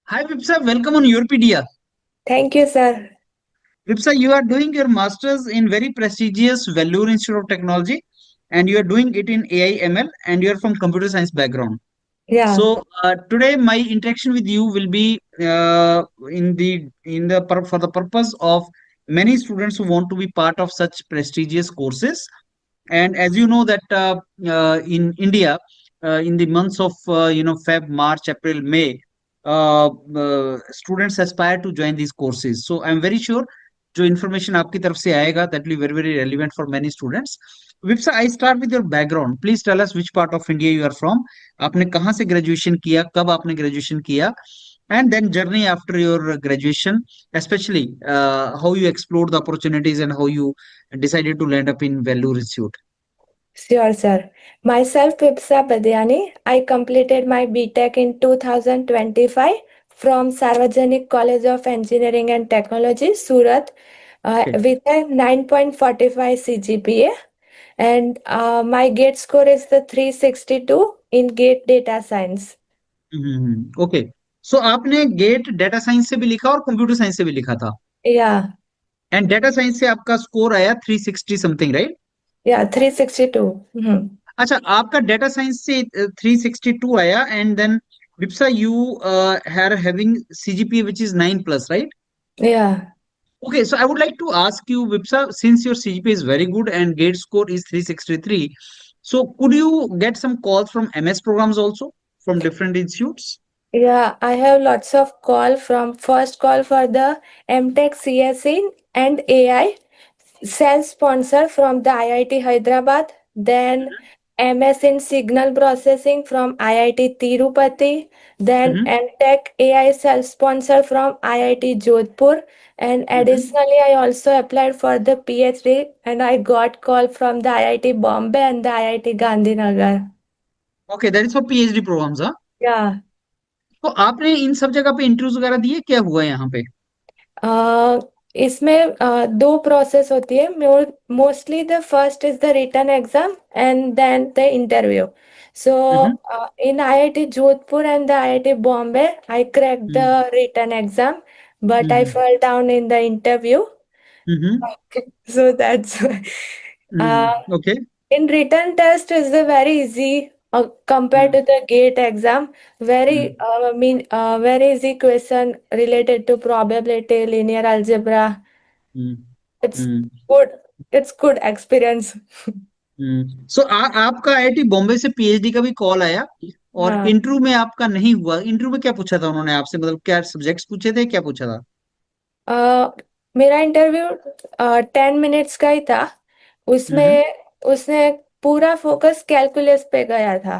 Hi Vipsa, welcome on Europedia. Thank you, sir. Vipsa, you are doing your masters in very prestigious Vellore Institute of Technology, and you are doing it in AI ML, and you are from computer science background. Yeah, Today my interaction with you will be for the purpose of many students who want to be part of such prestigious courses. And as you know that in India, in the months of Feb, March, April, May, students aspire to join these courses. So I'm very sure जो information आपकी तरफ से आएगा that will be very very relevant for many students. Vipsa, I start with your background. Please tell us which part of India you are from. आपने कहाँ से graduation किया, कब आपने ग्रेजुएशन किया, and then journey after your graduation, especially how you explored the opportunities and how you decided to land up in Vellore Institute. sure, sir. Myself, Pipsa Badiani. I completed my BTech in 2025 from Sarvajanik College of Engineering and Technology, Surat, Okay. with a 9.45 CGPA. And my GATE score is the 362 in GATE Data Science. Okay, so आपने GATE data science से भी लिखा और computer science से भी लिखा था, Yeah, and data science से आपका स्कोर आया 360 समथिंग, राइट? yeah, 362. Mhm. अच्छा, आपका डेटा साइंस से 362 आया, and then Vipsa you are having CGPA which is 9 plus, right? Yeah. Okay, so I would like to ask you, Vipsa, since your CGPA is very good and gate score is 363, so could you get some calls from MS programs also from different institutes? Yeah, I have lots of call from first call for the MTech CSE and AI self-sponsor from the IIT Hyderabad, then MS in signal processing from IIT Tirupati, then Mm-hmm. MTech AI self-sponsor from IIT Jodhpur, and Mm-hmm. additionally I also applied for the PhD and I got call from the IIT Bombay and the IIT Gandhinagar. Okay, that is for PhD programs, huh? Yeah. तो आपने इन सब जगह पे interviews वगैरह दिए, क्या हुआ यहाँ पे? अ, इसमें दो प्रोसेस होती है mostly the first is the written exam and then the interview so hmm. In IIT Jodhpur and the IIT Bombay I crack the hmm. Written exam but I hmm. Fall down in the interview hmm. so that's okay. in written test is the very easy compared hmm. to the gate exam. Hmm. Very easy question related to probability, linear algebra. Hmm. It's hmm. good. It's good experience. सो आपका IIT Bombay से PhD का भी call आया, और हाँ interview में आपका नहीं हुआ। इंटरव्यू में क्या पूछा था उन्होंने आपसे, मतलब क्या सब्जेक्ट्स पूछे थे, क्या पूछा था? अ, मेरा इंटरव्यू 10 मिनट्स का ही था हम्म। उसमें उसने पूरा फोकस कैलकुलस पे गया था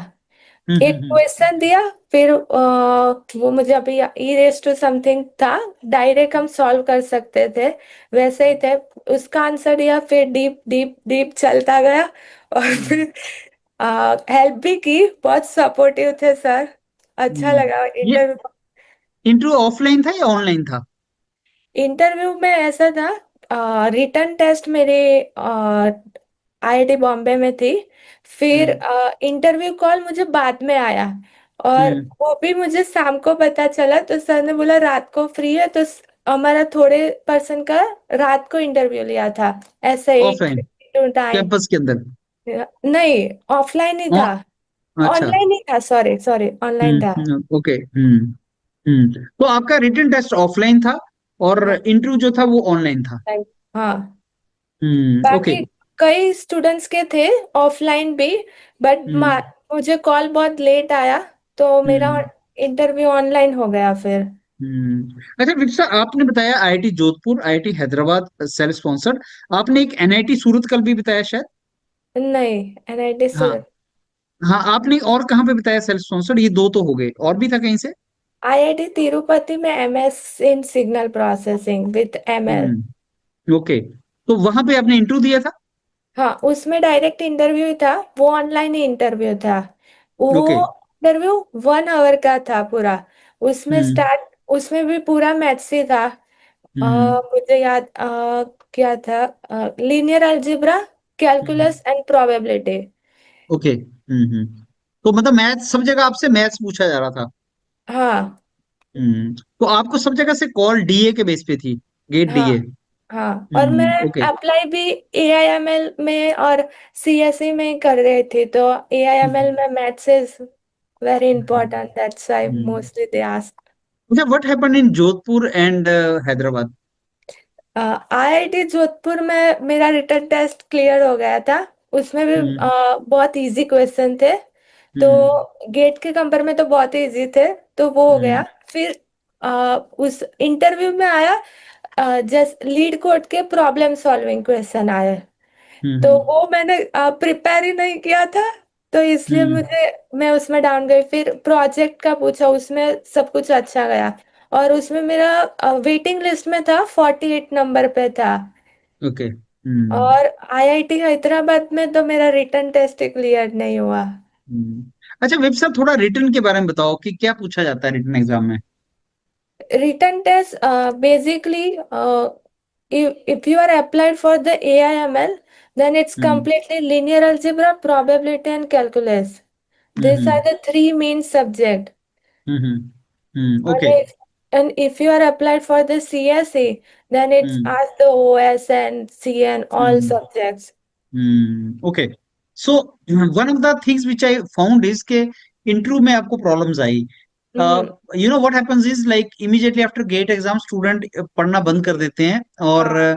हम्म। एक क्वेश्चन दिया फिर वो मुझे अभी ई रेस टू समथिंग था डायरेक्ट हम सॉल्व कर सकते थे वैसे ही थे उसका आंसर दिया फिर डीप डीप डीप चलता गया और हम्म। फिर हेल्प भी की बहुत सपोर्टिव थे सर अच्छा लगा ये इंटरव्यू इंटरव्यू ऑफलाइन था या ऑनलाइन था? इंटरव्यू में ऐसा था रिटन टेस्ट मेरे आईआईटी बॉम्बे में थी फिर हम्म। इंटरव्यू कॉल मुझे बाद में आया और हम्म। वो भी मुझे शाम को पता चला तो सर ने बोला रात को फ्री है तो हमारा थोड़े पर्सन का रात को इंटरव्यू लिया था ऐसे ही ऑफलाइन, टू टाइम कैंपस के अंदर? नहीं ऑफलाइन ही था अच्छा। ऑनलाइन ही था सॉरी सॉरी ऑनलाइन था ओके। तो आपका रिटन टेस्ट ऑफलाइन था और हाँ इंटरव्यू जो था वो ऑनलाइन था? हाँ ओके। बाकी कई स्टूडेंट्स के थे ऑफलाइन भी बट हम्म। मुझे कॉल बहुत लेट आया तो मेरा हम्म। इंटरव्यू ऑनलाइन हो गया फिर अच्छा विप्सा, आपने बताया IIT Jodhpur, IIT Hyderabad self sponsored, आपने एक एनआईटी सूरत कल भी बताया शायद। नहीं एनआईटी हाँ। सूरत हाँ, आपने और कहाँ पे बताया सेल्फ स्पॉन्सर्ड? ये दो तो हो गए, और भी था कहीं से? आईआईटी तिरुपति में MS in signal processing with ML okay, तो वहां पे आपने इंटरव्यू दिया था? हाँ उसमें डायरेक्ट इंटरव्यू ही था वो ऑनलाइन ही इंटरव्यू था वो ओके। इंटरव्यू 1 आवर का था पूरा हम्म। उसमें भी पूरा मैथ्स ही था हम्म। मुझे याद क्या था linear algebra calculus and probability okay. तो मतलब मैथ्स, सब जगह आपसे मैथ्स पूछा जा रहा था? हाँ तो आपको सब जगह से कॉल डीए के बेस पे थी, गेट हाँ डीए? हाँ, और मैं ओके। अप्लाई भी AIML में और CSE में ही कर रही थी, तो AIML में maths is very important, that's why mostly they ask. अच्छा, what happened in Jodhpur and Hyderabad? IIT Jodhpur में मेरा रिटन टेस्ट क्लियर हो गया था, उसमें भी हम्म बहुत इजी क्वेश्चन थे, तो हम्म गेट के कंपेयर में तो बहुत ही इजी थे, तो वो हो गया। हम्म फिर उस इंटरव्यू में आया, जस्ट लीड कोड के प्रॉब्लम सॉल्विंग क्वेश्चन आए, तो हम्म वो मैंने प्रिपेयर ही नहीं किया था, तो इसलिए हम्म मुझे मैं उसमें डाउन गई। फिर प्रोजेक्ट का पूछा, उसमें सब कुछ अच्छा गया, और उसमें मेरा वेटिंग लिस्ट में था, 48 नंबर पे था। ओके। और IIT हैदराबाद में तो मेरा रिटन टेस्ट क्लियर नहीं हुआ। अच्छा विप साहब, थोड़ा रिटर्न के बारे में बताओ कि क्या पूछा जाता है रिटर्न एग्जाम में? Written test, basically, if you are applied for the AIML, then it's hmm completely linear algebra, probability, and calculus. These are hmm the three main subject. And okay. if you are applied for the CSE, then it's hmm as the OS and CN all hmm subjects. Okay. So one of the things which I found is के इंटरव्यू में आपको problems आई। Mm-hmm. You know what happens is like immediately after GATE exam student पढ़ना बंद कर देते हैं, और हाँ।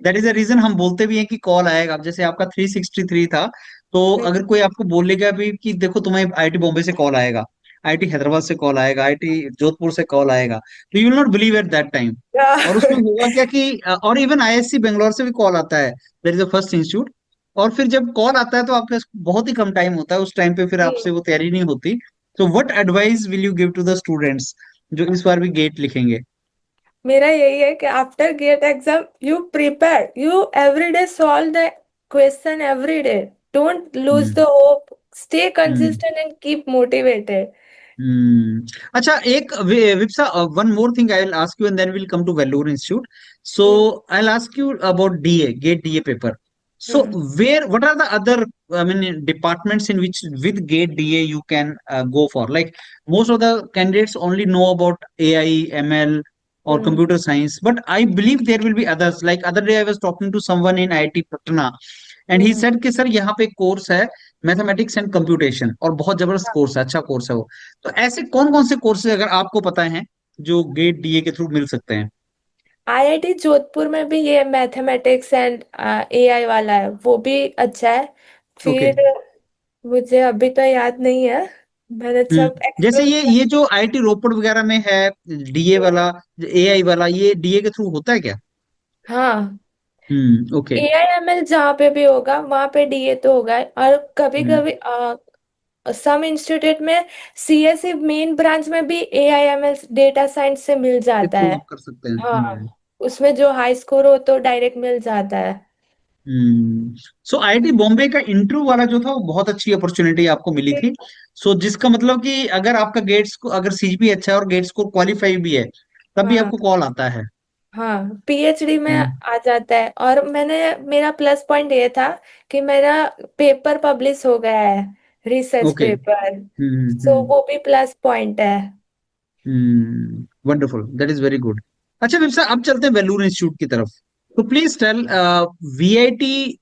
दैट इज द रीजन हम बोलते भी हैं कि कॉल आएगा। अब जैसे आपका 363 था, तो अगर कोई आपको बोलेगा भी कि देखो तुम्हें आईआईटी बॉम्बे से कॉल आएगा, आईआईटी हैदराबाद से कॉल आएगा, आईआईटी जोधपुर से कॉल आएगा, तो you will not believe at that time. और उसमें हुआ क्या कि और इवन आईएससी बेंगलोर से भी कॉल आता है, that is the first institute. और फिर जब कॉल आता है तो आपके पास बहुत ही कम टाइम होता है, उस टाइम पे फिर आपसे वो तैयारी नहीं होती। तो what advice will you give to the students जो इस बार भी गेट लिखेंगे? मेरा यही है कि after GATE exam you prepare, you every day solve the question every day, don't lose hmm the hope, stay hmm consistent and keep motivated. अच्छा, एक Vipsa, one more thing I will ask you and then will come to Vellore institute. So I will ask you about DA, GATE DA paper. So where, what are the other, I mean, departments in which with GATE DA you can go for? Like most of the candidates only know about AI, ML, or computer science, but I believe there will be others. Like other day I was talking to someone in IIT Patna, and he said कि sir यहाँ पे course है mathematics and computation, और बहुत जबरदस्त course है, अच्छा course है वो। तो ऐसे कौन कौन से कोर्सेज अगर आपको पता है जो गेट डीए के थ्रू मिल सकते हैं? IIT जोधपुर में भी ये मैथमेटिक्स एंड AI वाला है, वो भी अच्छा है। ओके। फिर मुझे अभी तो याद नहीं है, मैंने सब जैसे एक्सप्लोर ये जो आईटी रोपड़ वगैरह में है डीए किया। वाला, एआई वाला, ये डीए के थ्रू होता है क्या? हाँ, ओके। AIML जहाँ पे भी होगा वहां पे DA तो होगा, और कभी हम्म कभी सम इंस्टीट्यूट में CSE मेन ब्रांच में भी AIML डेटा साइंस से मिल के जाता थ्रू है। आप कर सकते हैं। हाँ, उसमें जो हाई स्कोर हो तो डायरेक्ट मिल जाता है। सो आईआईटी बॉम्बे का इंटरव्यू वाला जो था वो बहुत अच्छी अपॉर्चुनिटी आपको मिली थी। सो जिसका मतलब कि अगर आपका गेट्स को अगर सीजीपी अच्छा है और गेट्स को क्वालिफाई भी है, तब भी हाँ आपको कॉल आता है। हाँ, PhD में हम्म आ जाता है, और मेरा प्लस पॉइंट ये था कि मेरा पेपर पब्लिश हो गया है, रिसर्च ओके। पेपर, सो हम्म वो भी प्लस पॉइंट है। Wonderful, that is very good. अच्छा विप्सा, अब चलते हैं वेलूर इंस्टीट्यूट की तरफ। तो प्लीज टेल, वीआईटी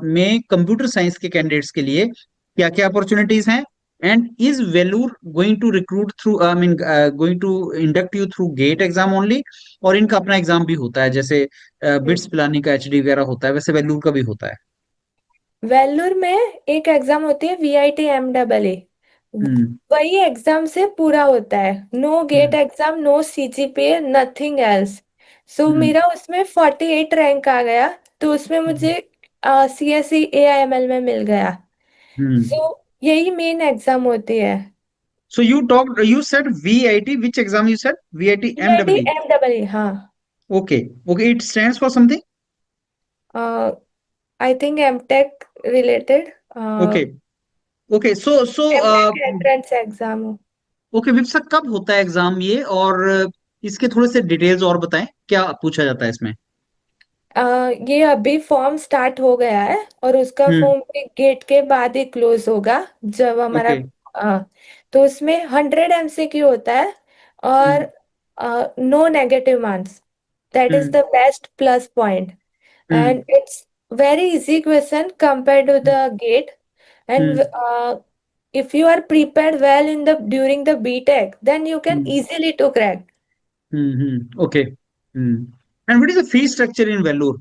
में कंप्यूटर साइंस के कैंडिडेट्स के लिए क्या क्या अपॉर्चुनिटीज हैं, and is Vellore going to recruit through, I mean going to induct you through GATE exam only, और इनका अपना एग्जाम भी होता है, जैसे बिट्स पिलानी का एचडी वगैरह होता है, वैसे वेलूर का भी होता है? वेल्लूर में एक एग्जाम होती है VIT MEE, हम्म वही एग्जाम से पूरा होता है, no GATE hmm exam, no CGPA, nothing else. So hmm मेरा उसमें 48 रैंक आ गया, तो उसमें मुझे CSE AIML में मिल गया। हम्म सो यही मेन एग्जाम होती है। So you said VIT, which exam you said? VIT VIT MEE. MEE, हाँ। Okay. Okay. It stands for something. I think MTech related, Okay. Okay. MTech entrance exam. okay. विप्सा, कब होता है exam ये, और इसके थोड़े से डिटेल्स और बताएं, क्या पूछा जाता है इसमें? ये अभी फॉर्म स्टार्ट हो गया है, और उसका हम्म फॉर्म भी गेट के बाद ही क्लोज होगा, जब हमारा ओके। तो उसमें 100 MCQ होता है, और हम्म no negative marks. That is Hmm. the best plus point. Hmm. And it's very easy question compared to the GATE. And Hmm. if you are prepared well in the during the BTech, then you can Hmm. easily to crack. Hmm. Okay. Hmm. And what is the fee structure in Vellore?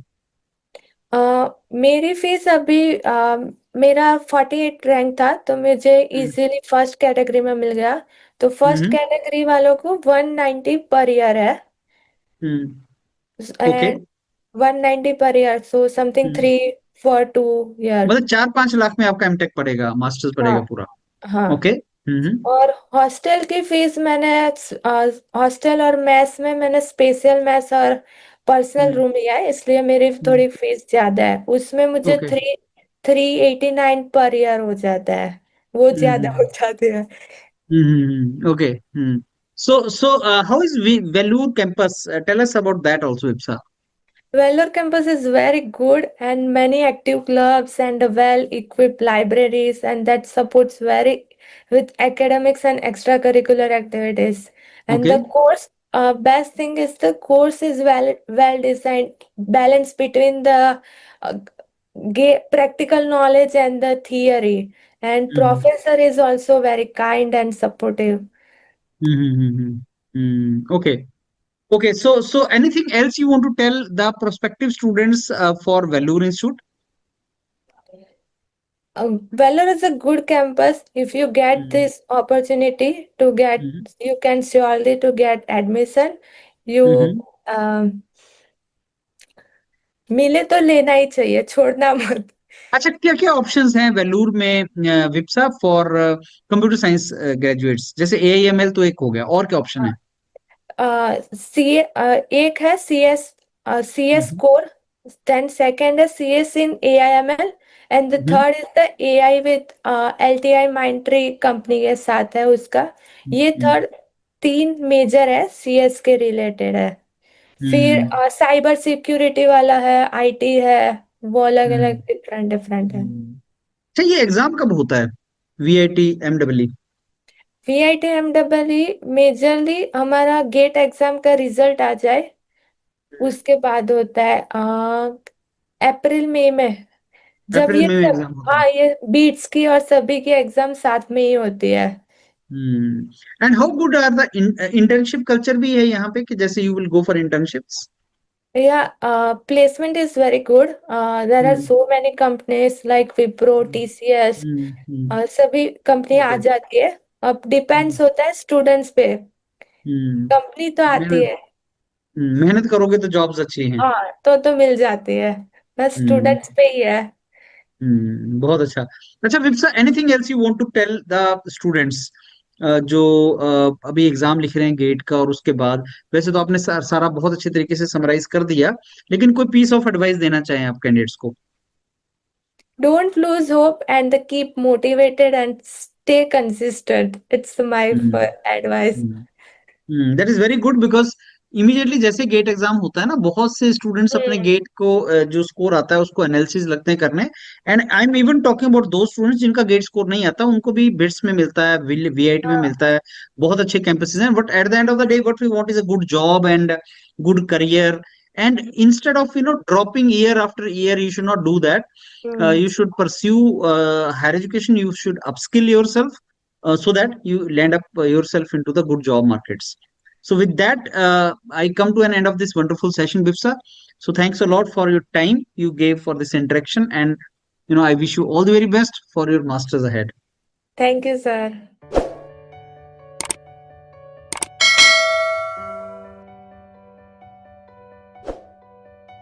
मेरी fees अभी मेरा 48 rank था तो मुझे Hmm. Easily first category में मिल गया तो first Hmm. Category वालों को 190 पर ईयर है Hmm. Okay. And 190 per year so something Hmm. 3 for 2 year मतलब 4-5 लाख में आपका एमटेक पड़ेगा, मास्टर्स हाँ पड़ेगा पूरा। हाँ ओके। हम्म। और हॉस्टल की फीस मैंने हॉस्टल और मेस में मैंने स्पेशल मेस और पर्सनल हम्म। रूम लिया है इसलिए मेरी थोड़ी फीस ज्यादा है उसमें मुझे ओके। 389 पर ईयर हो जाता है वो ज्यादा हो हम्म। जाते हैं okay. Hmm. So how is Vellore campus? Tell us about that also, Ipsa. Vellore campus is very good and many active clubs and well-equipped libraries and that supports very with academics and extracurricular activities. And the Okay. course, best thing is the course is well designed, balance between the uh, practical knowledge and the theory. And Mm-hmm. professor is also very kind and supportive. Okay. Okay. So anything else you want to tell the prospective students for Vellore Institute? Vellore is a good campus. If you get Mm-hmm. this opportunity to get, you can surely to get admission. You Mm-hmm. मिले तो लेना ही चाहिए, छोड़ना मत. अच्छा, क्या क्या options हैं वेलूर में विप्सा फॉर कंप्यूटर साइंस ग्रेजुएट्स? जैसे AIML तो एक हो गया, और क्या ऑप्शन है? सी एक है CS hmm. Core then second is CS in AIML and the hmm. third is the AI with LTI Mindtree company के साथ है उसका ये हम्म। थर्ड तीन मेजर है CS के रिलेटेड है फिर हम्म। साइबर सिक्योरिटी वाला है IT है वो अलग अलग हम्म। डिफरेंट डिफरेंट है अच्छा, ये एग्जाम कब होता है? VIT MEE? VIT MEE majorly हमारा गेट एग्जाम का रिजल्ट आ जाए उसके बाद होता है अप्रैल मई में जब अप्रैल ये में सब एग्जाम होता है। हाँ ये बीट्स की और सभी की एग्जाम साथ में ही होती है and how good are the internship culture भी है यहाँ पे, कि जैसे you will go for internships? या placement is very good there are so many companies like Wipro TCS सभी कंपनी आ ओके। जाती है अब डिपेंड्स होता है स्टूडेंट्स पे कंपनी तो आती मेहनत है मेहनत करोगे तो जॉब्स अच्छी हैं। हाँ तो मिल जाती है बस हम्म। स्टूडेंट्स पे ही है बहुत अच्छा। अच्छा Vipsa, anything else you want to tell the students जो अभी एग्जाम लिख रहे हैं गेट का, और उसके बाद? वैसे तो आपने सारा बहुत अच्छे तरीके से समराइज कर दिया, लेकिन कोई पीस ऑफ एडवाइस देना चाहें आप कैंडिडेट्स को? don't lose hope and keep motivated and stay consistent it's my advice that is very good, because immediately जैसे गेट एग्जाम होता है ना, बहुत से स्टूडेंट्स अपने हम्म गेट को जो स्कोर आता है उसको एनालिसिस लगते हैं करने। And I am even talking about दो स्टूडेंट्स जिनका गेट स्कोर नहीं आता, उनको भी बिट्स में मिलता है, VIT में हाँ मिलता है, बहुत अच्छे कैंपसेस हैं, but at the end of the day what we want is a good job and good career. And instead of dropping year after year, you should not do that. Hmm You should pursue higher education, you should upskill yourself, so that you land up yourself into the good job markets. So with that, I come to an end of this wonderful session, Bipsa. So thanks a lot for your time you gave for this interaction, and I wish you all the very best for your masters ahead. thank you sir